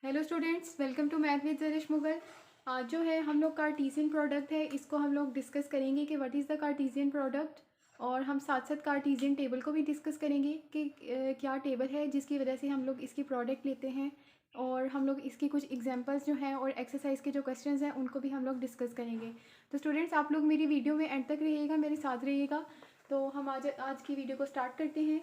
Hello students, welcome to math with Zarish Mughal. आज जो है हम लोग कार्टीसियन प्रोडक्ट है, इसको हम लोग डिस्कस करेंगे कि व्हाट इज़ द कार्टीसियन प्रोडक्ट। और हम साथ साथ कार्टीसियन टेबल को भी डिस्कस करेंगे कि क्या टेबल है जिसकी वजह से हम लोग इसकी प्रोडक्ट लेते हैं। और हम लोग इसकी कुछ एग्जांपल्स जो हैं और एक्सरसाइज के जो क्वेश्चंस हैं उनको भी हम लोग डिस्कस करेंगे। तो स्टूडेंट्स, आप लोग मेरी वीडियो में एंड तक रहिएगा, मेरे साथ रहिएगा। तो हम आज की वीडियो को स्टार्ट करते हैं।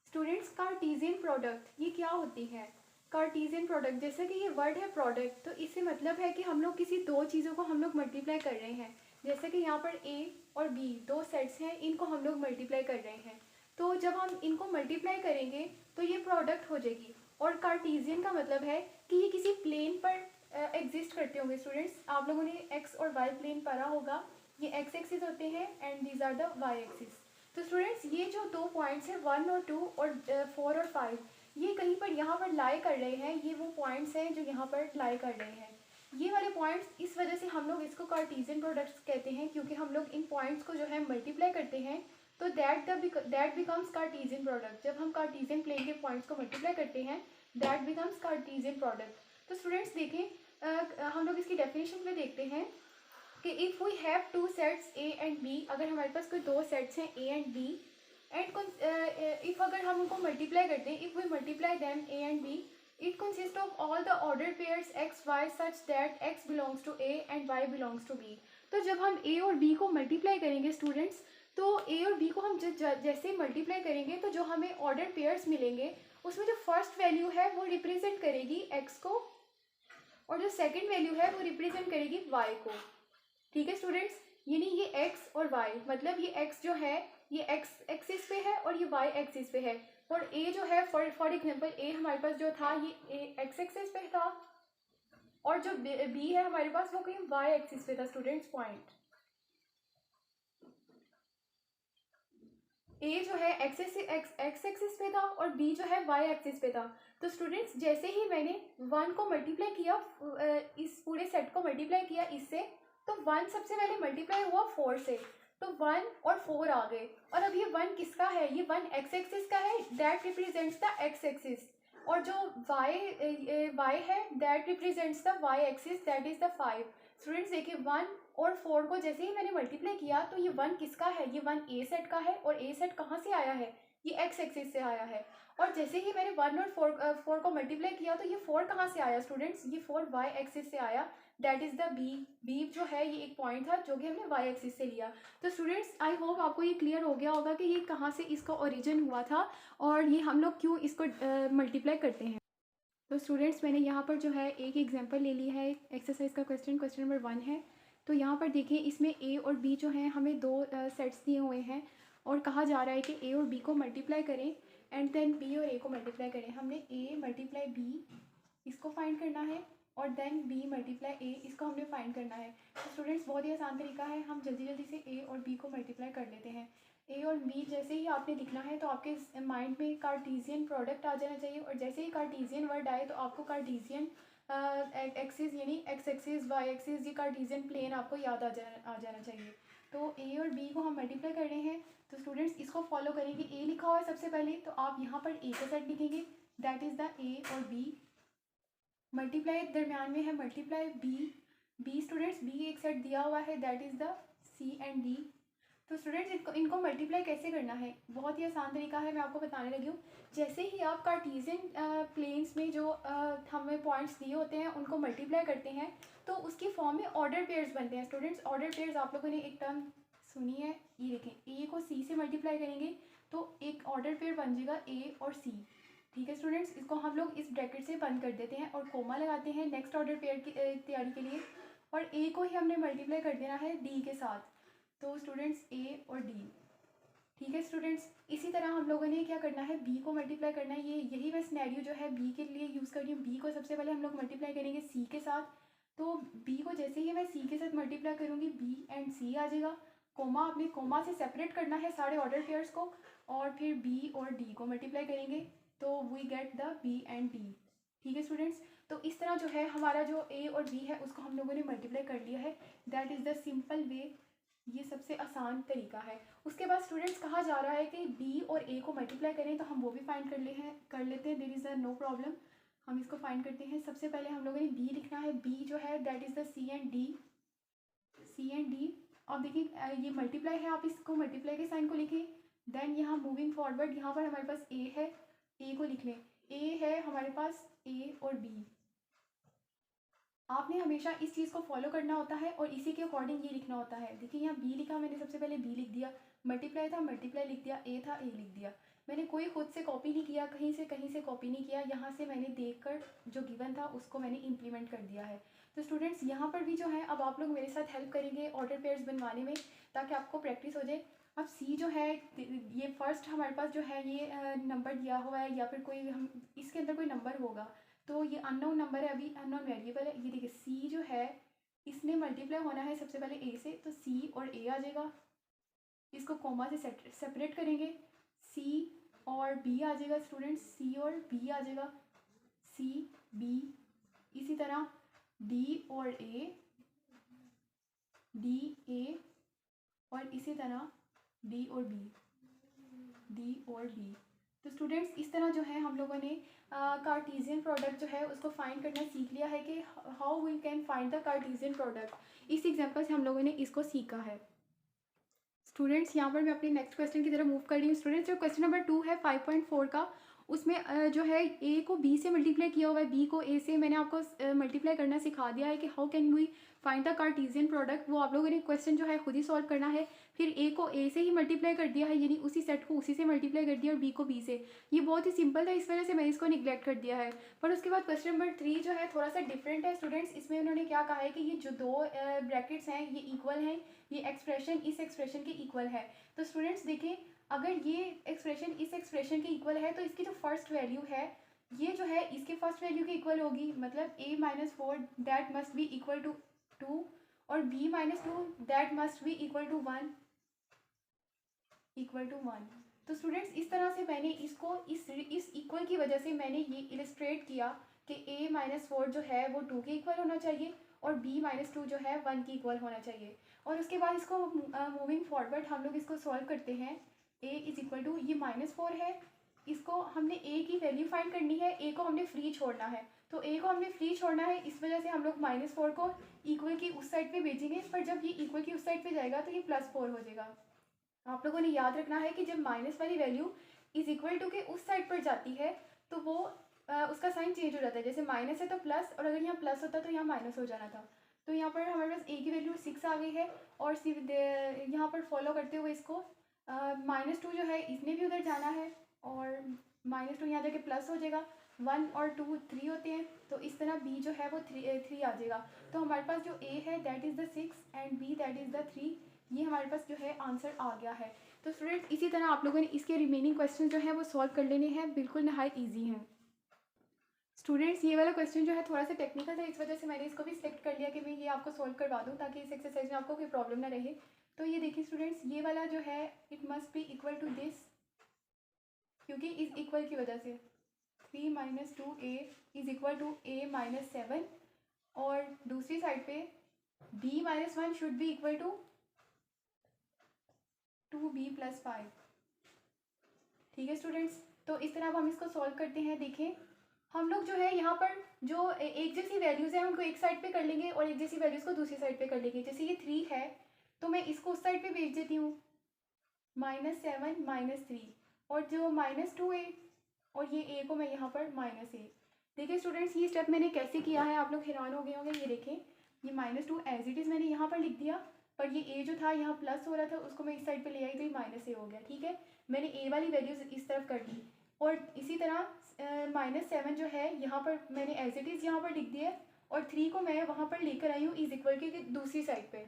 स्टूडेंट्स, कार्टीसियन प्रोडक्ट ये क्या होती है? कार्टीसियन प्रोडक्ट, जैसे कि ये वर्ड है प्रोडक्ट, तो इससे मतलब है कि हम लोग किसी दो चीज़ों को हम लोग मल्टीप्लाई कर रहे हैं। जैसे कि यहाँ पर ए और बी दो सेट्स हैं, इनको हम लोग मल्टीप्लाई कर रहे हैं। तो जब हम इनको मल्टीप्लाई करेंगे तो ये प्रोडक्ट हो जाएगी। और कार्टीसियन का मतलब है कि ये किसी प्लेन पर एग्जिस्ट करते होंगे। स्टूडेंट्स, आप लोगों ने एक्स और वाई प्लेन पढ़ा होगा। ये एक्स एक्सिस होते हैं and these are the y axis. तो स्टूडेंट्स, ये जो दो पॉइंट्स हैं 1 और 2 और 4 और 5, ये कहीं पर यहाँ पर लाई कर रहे हैं। ये वो पॉइंट्स हैं जो यहाँ पर लाई कर रहे हैं। ये वाले पॉइंट्स, इस वजह से हम लोग इसको कार्टीसियन प्रोडक्ट्स कहते हैं, क्योंकि हम लोग इन पॉइंट्स को जो है मल्टीप्लाई करते हैं तो दैट बिकम्स कार्टीसियन प्रोडक्ट। जब हम कार्टीसियन प्लेन के पॉइंट्स को मल्टीप्लाई करते हैं दैट बिकम्स कार्टीसियन प्रोडक्ट। तो स्टूडेंट्स देखें, हम लोग इसकी डेफिनेशन में देखते हैं कि if we have two sets A and B, अगर हमारे पास कोई दो सेट्स हैं A and B, and if अगर हम उनको मल्टीप्लाई करते हैं, if we multiply them A and B, it consist of all the order pairs x y such that x belongs to A and y belongs to B. तो जब हम ए और B को मल्टीप्लाई करेंगे स्टूडेंट्स, तो ए और बी को हम जैसे ही मल्टीप्लाई करेंगे तो जो हमें ऑर्डर पेयर्स मिलेंगे उसमें जो फर्स्ट वैल्यू है वो रिप्रेजेंट करेगी एक्स को, और जो सेकंड वैल्यू है वो रिप्रेजेंट करेगी वाई को। ठीक है स्टूडेंट्स, यानी ये x और y, मतलब ये x जो है ये x एक्सिस पे है और ये y एक्सिस पे है। और a जो है फॉर एग्जांपल a हमारे पास जो था ये x एक्सिस पे था, और जो b है हमारे पास वो कहीं y एक्सिस पे था। स्टूडेंट्स, पॉइंट a जो है x एक्सिस पे था और b जो है y एक्सिस पे था। तो स्टूडेंट्स, जैसे ही मैंने 1 को मल्टीप्लाई किया, इस पूरे सेट को मल्टीप्लाई किया इससे, तो 1 सबसे पहले मल्टीप्लाई हुआ 4 से, तो 1 और 4 आ गए। और अब ये 1 किसका है? ये 1 एक्स एक्सिस का है, that represents the x axis. और जो y है that represents the y axis, that is the 5। Students देखिए, 1 और 4 को जैसे ही मैंने मल्टीप्लाई किया तो ये 1 किसका है? ये 1 ए सेट का है, और ए सेट कहाँ से आया है? ये एक्स एक्सिस से आया है। और जैसे ही मैंने 1 और 4 को मल्टीप्लाई किया तो ये 4 कहाँ से आया स्टूडेंट्स? ये 4 वाई एक्सिस से आया, दैट इज़ द बी जो है ये एक पॉइंट था जो कि हमने वाई एक्सिस से लिया। तो स्टूडेंट्स, आई होप आपको ये क्लियर हो गया होगा कि ये कहाँ से इसका ओरिजिन हुआ था और ये हम लोग क्यों इसको मल्टीप्लाई करते हैं। तो स्टूडेंट्स, मैंने यहाँ पर जो है एक एग्जांपल ले लिया है एक्सरसाइज का। क्वेश्चन नंबर 1 है। तो यहाँ पर देखिए, इसमें ए और बी जो हैं हमें दो सेट्स दिए हुए हैं और कहा जा रहा है कि ए और बी को मल्टीप्लाई करें एंड देन बी और ए को मल्टीप्लाई करें। हमने ए मल्टीप्लाई बी इसको फाइंड करना है और देन बी मल्टीप्लाई ए इसको हमने फाइंड करना है। तो स्टूडेंट्स, बहुत ही आसान तरीका है, हम जल्दी जल्दी से ए और बी को मल्टीप्लाई कर लेते हैं। ए और बी जैसे ही आपने लिखना है तो आपके माइंड में कार्टीसियन प्रोडक्ट आ जाना चाहिए, और जैसे ही कार्टीसियन वर्ड आए तो आपको कार्टीसियन एक्सिस यानी एक्स एक्सिस वाई एक्सिस, ये कार्टीसियन प्लेन आपको याद आ जाना चाहिए। तो ए और बी को हम मल्टीप्लाई कर रहे हैं। तो स्टूडेंट्स, इसको फॉलो करेंगे। ए लिखा हुआ है सबसे पहले, तो आप यहाँ पर ए का सेट लिखेंगे, दैट इज़ द ए और बी। मल्टीप्लाई दरम्यान में है मल्टीप्लाई बी स्टूडेंट्स, बी एक सेट दिया हुआ है, that is the C and D. तो स्टूडेंट्स, इनको मल्टीप्लाई कैसे करना है? बहुत ही आसान तरीका है, मैं आपको बताने लगी हूँ। जैसे ही आप कार्टीसियन प्लेन्स में जो हमें पॉइंट्स दिए होते हैं उनको मल्टीप्लाई करते हैं तो उसकी फॉर्म में ऑर्डर पेयर्स बनते हैं। स्टूडेंट्स, ऑर्डर पेयर्स आप लोगों ने एक टर्म सुनी है, ये देखें, ए को सी से मल्टीप्लाई करेंगे तो एक ऑर्डर पेयर बन जाएगा ए और सी। ठीक है स्टूडेंट्स, इसको हम लोग इस ब्रैकेट से बंद कर देते हैं और कोमा लगाते हैं नेक्स्ट ऑर्डर पेयर की तैयारी के लिए। और ए को ही हमने मल्टीप्लाई कर देना है डी के साथ। तो स्टूडेंट्स, ए और डी। ठीक है स्टूडेंट्स, इसी तरह हम लोगों ने क्या करना है, बी को मल्टीप्लाई करना है। यही मैं सिनेरियो जो है बी के लिए यूज़ कर रही हूँ। बी को सबसे पहले हम लोग मल्टीप्लाई करेंगे सी के साथ। तो बी को जैसे ही मैं सी के साथ मल्टीप्लाई करूँगी बी एंड सी आ जाएगा। कोमा, अपने कोमा से सेपरेट करना है सारे ऑर्डर पेयर्स को, और फिर बी और डी को मल्टीप्लाई करेंगे तो we get the B and D. ठीक है स्टूडेंट्स, तो इस तरह जो है हमारा जो ए और बी है उसको हम लोगों ने मल्टीप्लाई कर लिया है। That is the simple way, ये सबसे आसान तरीका है। उसके बाद स्टूडेंट्स, कहा जा रहा है कि बी और ए को मल्टीप्लाई करें, तो हम वो भी फाइंड कर लेते हैं, there is a no problem. हम इसको फाइंड करते हैं। सबसे पहले हम लोगों ने बी लिखना है। बी जो है that is the C and D, C and D. और देखिए ये मल्टीप्लाई है, आप इसको मल्टीप्लाई के साइन को लिखें। देन यहाँ मूविंग फॉरवर्ड, यहाँ पर हमारे पास ए है, ए को लिख लें। ए है हमारे पास, ए और बी। आपने हमेशा इस चीज़ को फॉलो करना होता है और इसी के अकॉर्डिंग ये लिखना होता है। देखिए यहाँ बी लिखा, मैंने सबसे पहले बी लिख दिया, मल्टीप्लाई था मल्टीप्लाई लिख दिया, ए था ए लिख दिया। मैंने कोई खुद से कॉपी नहीं किया, कहीं से कॉपी नहीं किया, यहाँ से मैंने देखकर जो गिवन था उसको मैंने इम्प्लीमेंट कर दिया है। तो स्टूडेंट्स यहाँ पर भी जो है अब आप लोग मेरे साथ हेल्प करेंगे ऑर्डर पेयर्स बनवाने में, ताकि आपको प्रैक्टिस हो जाए। अब सी जो है ये फर्स्ट हमारे पास जो है ये नंबर दिया हुआ है, या फिर कोई हम इसके अंदर कोई नंबर होगा, तो ये अननोन नंबर है, अभी अननोन वेरिएबल है। ये देखिए सी जो है इसने मल्टीप्लाई होना है सबसे पहले ए से, तो सी और ए आ जाएगा। इसको कॉमा से सेपरेट करेंगे, सी और बी आ जाएगा स्टूडेंट्स, सी और बी आ जाएगा, सी बी। इसी तरह डी और ए, डी ए, और इसी तरह डी और बी, डी और बी। तो स्टूडेंट्स इस तरह जो है हम लोगों ने कार्टीजियन प्रोडक्ट जो है उसको फाइंड करना सीख लिया है कि how we can find the Cartesian product. इस एग्जांपल से हम लोगों ने इसको सीखा है। स्टूडेंट्स यहाँ पर मैं अपने नेक्स्ट क्वेश्चन की तरफ मूव कर रही हूँ। स्टूडेंट्स जो क्वेश्चन नंबर 2 है 5.4 का, उसमें जो है ए को बी से मल्टीप्लाई किया हुआ है, बी को ए से। मैंने आपको मल्टीप्लाई करना सिखा दिया है कि how can we find the Cartesian product. वो आप लोगों ने क्वेश्चन जो है खुद ही सॉल्व करना है। फिर ए को ए से ही मल्टीप्लाई कर दिया है, यानी उसी सेट को उसी से मल्टीप्लाई कर दिया, और बी को बी से। ये बहुत ही सिंपल था, इस वजह से मैंने इसको निगलेक्ट कर दिया है। पर उसके बाद क्वेश्चन नंबर 3 जो है थोड़ा सा डिफरेंट है स्टूडेंट्स। इसमें उन्होंने क्या कहा है कि ये जो दो ब्रैकेट्स हैं ये इक्वल हैं, ये एक्सप्रेशन इस एक्सप्रेशन के इक्वल है। तो स्टूडेंट्स देखिए, अगर ये एक्सप्रेशन इस एक्सप्रेशन के इक्वल है तो इसकी जो फर्स्ट वैल्यू है ये जो है इसके फर्स्ट वैल्यू के इक्वल होगी, मतलब a minus 4 that must be equal to 2, और b minus 2 that must be equal to 1, equal to 1। तो स्टूडेंट्स इस तरह से मैंने इसको इस इक्वल की वजह से मैंने ये इलस्ट्रेट किया कि a माइनस 4 जो है वो 2 के इक्वल होना चाहिए, और b माइनस 2 जो है 1 के इक्वल होना चाहिए। और उसके बाद इसको मूविंग फॉरवर्ड हम लोग इसको सॉल्व करते हैं। a इज इक्वल टू, ये -4 है, इसको हमने a की वैल्यू फाइंड करनी है, a को हमने फ्री छोड़ना है। तो a को हमने फ्री छोड़ना है, इस वजह से हम लोग -4 को इक्वल की उस साइड पे भेजेंगे, पर जब ये इक्वल की उस साइड पे जाएगा तो ये +4 हो जाएगा। आप लोगों ने याद रखना है कि जब माइनस वाली वैल्यू इज इक्वल टू के उस साइड पर जाती है तो वो उसका साइन चेंज हो जाता है। जैसे माइनस है तो प्लस, और अगर यहाँ प्लस होता तो यहाँ माइनस हो जाना था। तो यहाँ पर हमारे पास a की वैल्यू 6 आ गई है, और यहाँ पर फॉलो करते हुए इसको -2 जो है इसने भी उधर जाना है, और -2 यहाँ जाके प्लस हो जाएगा। 1 और 2 3 होते हैं, तो इस तरह b जो है वो 3 आ जाएगा। तो हमारे पास जो a है that is the 6 and b that is the 3, ये हमारे पास जो है आंसर आ गया है। तो स्टूडेंट्स इसी तरह आप लोगों ने इसके रिमेनिंग क्वेश्चन जो है वो सॉल्व कर लेने हैं, बिल्कुल नहायत ईजी हैं। स्टूडेंट्स ये वाला क्वेश्चन जो है थोड़ा सा टेक्निकल था, इस वजह से मैंने इसको भी सिलेक्ट कर लिया कि मैं ये आपको सॉल्व करवा दूँ ताकि इस एक्सरसाइज में आपको कोई प्रॉब्लम ना रहे। तो ये देखिए स्टूडेंट्स, ये वाला जो है it must be equal to this, क्योंकि इस इक्वल की वजह से 3 minus 2a is equal to a minus 7, और दूसरी साइड पे b minus 1 should be equal to 2b plus 5। ठीक है स्टूडेंट्स, तो इस तरह अब हम इसको सॉल्व करते हैं। देखें हम लोग जो है यहाँ पर जो एक जैसी वैल्यूज़ हैं उनको एक साइड पे कर लेंगे और एक जैसी वैल्यूज़ को दूसरी साइड पे कर लेंगे। जैसे ये 3 है तो मैं इसको उस साइड पे भेज देती हूँ, -7 -3, और जो -2a और ये a को मैं यहाँ पर -a। देखिए स्टूडेंट्स ये स्टेप मैंने कैसे किया है, आप लोग हैरान हो गए होंगे। ये देखें, ये -2 एज इट इज़ मैंने यहाँ पर लिख दिया, पर ये a जो था यहाँ प्लस हो रहा था उसको मैं इस साइड पे ले आई तो ये -a हो गया। ठीक है, मैंने a वाली वैल्यूज़ इस तरफ कर दी, और इसी तरह -7 जो है यहाँ पर मैंने एज इट इज़ यहाँ पर लिख दिया, और 3 को मैं वहाँ पर लेकर आई हूँ इज इक्वल के दूसरी साइड पे।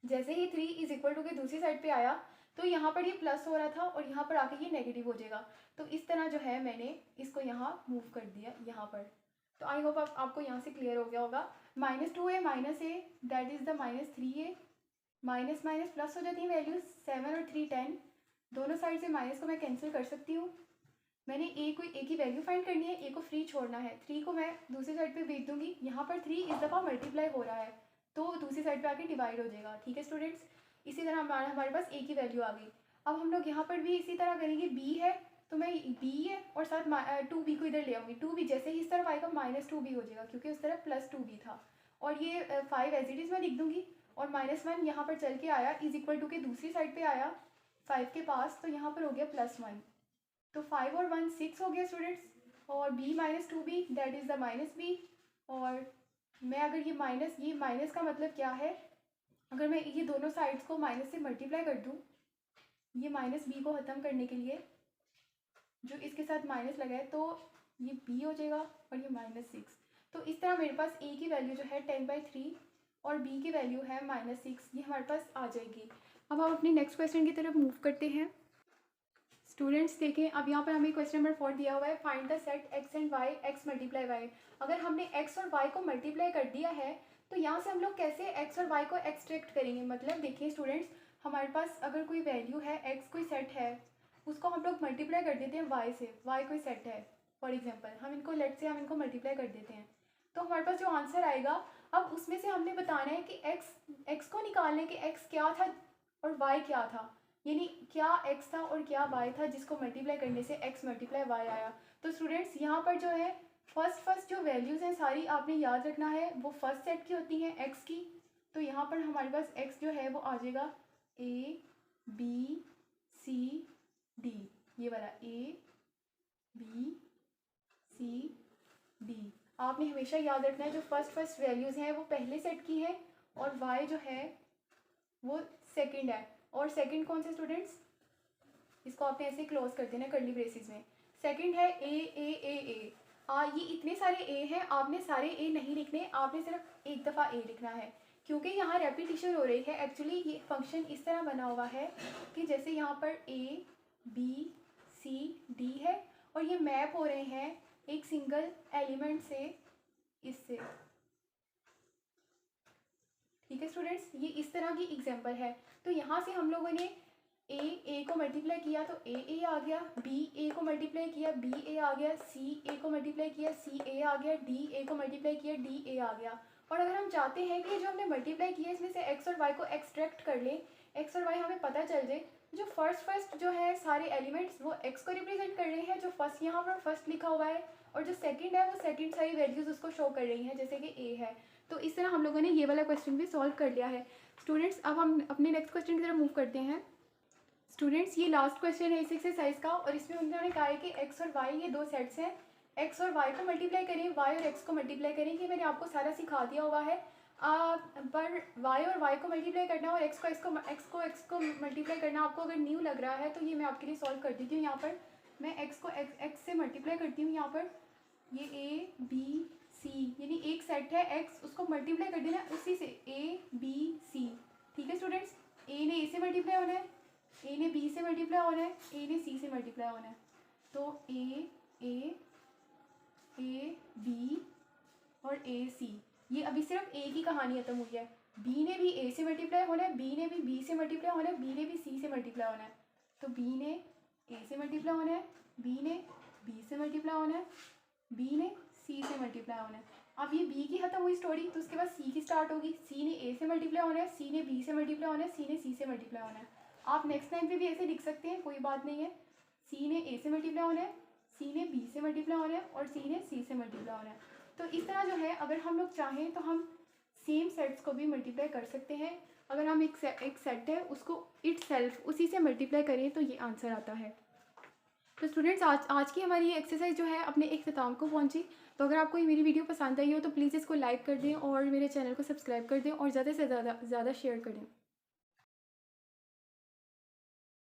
जैसे ही 3 इज इक्वल टू के दूसरी साइड पे आया तो यहाँ पर ये प्लस हो रहा था और यहाँ पर आके ये नेगेटिव हो जाएगा। तो इस तरह जो है मैंने इसको यहाँ मूव कर दिया यहाँ पर। तो आई होप आपको यहाँ से क्लियर हो गया होगा। -2a -a that is the -3a, minus minus plus हो जाती है वैल्यूज, 7 और 3 10, दोनों साइड से माइनस को मैं कैंसिल कर सकती हूँ। मैंने ए की वैल्यू फाइंड करनी है, ए को फ्री छोड़ना है, 3 को मैं दूसरी साइड पे भेज दूंगी। यहाँ पर 3 इस दफ़ा मल्टीप्लाई हो रहा है तो दूसरी साइड पे आके डिवाइड हो जाएगा। ठीक है स्टूडेंट्स, इसी तरह हमारे पास ए की वैल्यू आ गई। अब हम लोग यहाँ पर भी इसी तरह करेंगे, बी है तो मैं बी है और साथ 2b को इधर ले आऊँगी। 2b जैसे ही इस तरफ आएगा -2b हो जाएगा क्योंकि उस तरफ +2b था। और ये 5 एज इट इज़ मैं लिख दूँगी और -1 यहाँ पर चल के आया इज इक्वल टू के दूसरी साइड पे आया 5 के पास, तो यहाँ पर हो गया +1। तो 5 और 1 6 हो गया स्टूडेंट्स। और b - 2b that is the -b। और मैं अगर ये माइनस का मतलब क्या है, अगर मैं ये दोनों साइड्स को माइनस से मल्टीप्लाई कर दूँ, ये -b को ख़त्म करने के लिए जो इसके साथ माइनस लगा है, तो ये b हो जाएगा और ये -6। तो इस तरह मेरे पास a की वैल्यू जो है 10/3 और b की वैल्यू है -6, ये हमारे पास आ जाएगी। अब हम अपने नेक्स्ट क्वेश्चन की तरफ मूव करते हैं। स्टूडेंट्स देखें, अब यहाँ पर हमें क्वेश्चन नंबर 4 दिया हुआ है, find the set x and y x multiply y। अगर हमने x और y को मल्टीप्लाई कर दिया है तो यहाँ से हम लोग कैसे x और y को एक्सट्रैक्ट करेंगे। मतलब देखिए स्टूडेंट्स, हमारे पास अगर कोई वैल्यू है, x कोई सेट है, उसको हम लोग मल्टीप्लाई कर देते हैं y से। y कोई सेट है फॉर एग्जांपल, हम इनको मल्टीप्लाई कर देते हैं, तो हमारे पास जो आंसर आएगा, अब उसमें से हमने बताना है कि x को निकालने के x क्या था और y क्या था, यानी क्या x था और क्या y था, जिसको मल्टीप्लाई करने से x मल्टीप्लाई y आया। तो स्टूडेंट्स यहाँ पर जो है फर्स्ट जो वैल्यूज़ हैं सारी आपने याद रखना है, वो फर्स्ट सेट की होती हैं x की। तो यहाँ पर हमारे पास x जो है वो आ जाएगा a b c d, ये वाला a b c d। आपने हमेशा याद रखना है जो फर्स्ट वैल्यूज़ हैं वो पहले सेट की हैं और y जो है वो सेकंड है। और सेकंड कौन से स्टूडेंट्स, इसको आपने ऐसे क्लोज कर देना कर्ली ब्रेसिस में। सेकंड है ए। ये इतने सारे ए हैं, आपने सारे ए नहीं लिखने, आपने सिर्फ एक दफ़ा ए लिखना है क्योंकि यहाँ रेपिटिशन हो रही है। एक्चुअली ये फंक्शन इस तरह बना हुआ है कि जैसे यहाँ पर ए बी सी डी है और ये मैप हो रहे हैं एक सिंगल एलिमेंट से इससे। ठीक है स्टूडेंट्स, ये इस तरह की एग्जांपल है। तो यहाँ से हम लोगों ने ए को मल्टीप्लाई किया तो ए आ गया, बी ए को मल्टीप्लाई किया बी ए आ गया, सी ए को मल्टीप्लाई किया सी ए आ गया, डी ए को मल्टीप्लाई किया डी ए आ गया। और अगर हम चाहते हैं कि जो हमने मल्टीप्लाई किया इसमें से एक्स और वाई को एक्सट्रैक्ट कर लें, एक्स और वाई हमें पता चल जाए, जो फर्स्ट जो है सारे एलिमेंट्स वो एक्स को रिप्रेजेंट कर रहे हैं, जो फर्स्ट यहाँ पर फर्स्ट लिखा हुआ है, और जो सेकंड है वो सेकंड सारी वैल्यूज़ उसको शो कर रही हैं जैसे कि ए है। तो इस तरह हम लोगों ने ये वाला क्वेश्चन भी सॉल्व कर लिया है। स्टूडेंट्स अब हम अपने नेक्स्ट क्वेश्चन की तरफ मूव करते हैं। स्टूडेंट्स ये लास्ट क्वेश्चन है इस एक्सरसाइज का, और इसमें उन्होंने कहा है कि एक्स और वाई ये दो सेट्स हैं, एक्स और वाई को मल्टीप्लाई करें, वाई और एक्स को मल्टीप्लाई करें। ये मैंने आपको सारा सिखा दिया हुआ है, पर वाई और वाई को मल्टीप्लाई करना और एक्स को मल्टीप्लाई करना आपको अगर न्यू लग रहा है तो ये मैं आपके लिए सॉल्व कर देती हूँ। यहाँ पर मैं एक्स को एक्स से मल्टीप्लाई करती हूँ। यहाँ पर ये ए बी सी यानी एक सेट है एक्स, उसको मल्टीप्लाई कर देना उसी से ए बी सी। ठीक है स्टूडेंट्स, ए ने ए से मल्टीप्लाई होना है, ए ने बी से मल्टीप्लाई होना है, ए ने सी से मल्टीप्लाई होना है। तो ए बी और ए सी, ये अभी सिर्फ ए की कहानी खत्म हुई है। बी ने भी ए से मल्टीप्लाई होना है, बी ने भी बी से मल्टीप्लाई होना है, बी ने भी सी से मल्टीप्लाई होना है। तो बी ने ए से मल्टीप्लाई होना है, बी ने बी से मल्टीप्लाई होना है, बी ने सी से मल्टीप्लाई होना है। अब ये बी की खत्म हुई स्टोरी, तो उसके बाद सी की स्टार्ट होगी। सी ने ए से मल्टीप्लाई होना है, सी ने बी से मल्टीप्लाई होना है, सी ने सी से मल्टीप्लाई होना है। आप नेक्स्ट लाइन पे भी ऐसे लिख सकते हैं, कोई बात नहीं है। सी ने ए से मल्टीप्लाई होना है, सी ने बी से मल्टीप्लाई होना है और सी ने सी से मल्टीप्लाई होना है। तो इस तरह जो है अगर हम लोग चाहें तो हम सेम सेट्स को भी मल्टीप्लाई कर सकते हैं। अगर हम एक सेट है उसको इटसेल्फ उसी से मल्टीप्लाई करें तो ये आंसर आता है। तो स्टूडेंट्स आज की हमारी ये एक्सरसाइज जो है अपने इख्तिताम को पहुंची। तो अगर आपको ये मेरी वीडियो पसंद आई हो तो प्लीज़ इसको लाइक कर दें और मेरे चैनल को सब्सक्राइब कर दें और ज़्यादा से ज़्यादा शेयर कर दें।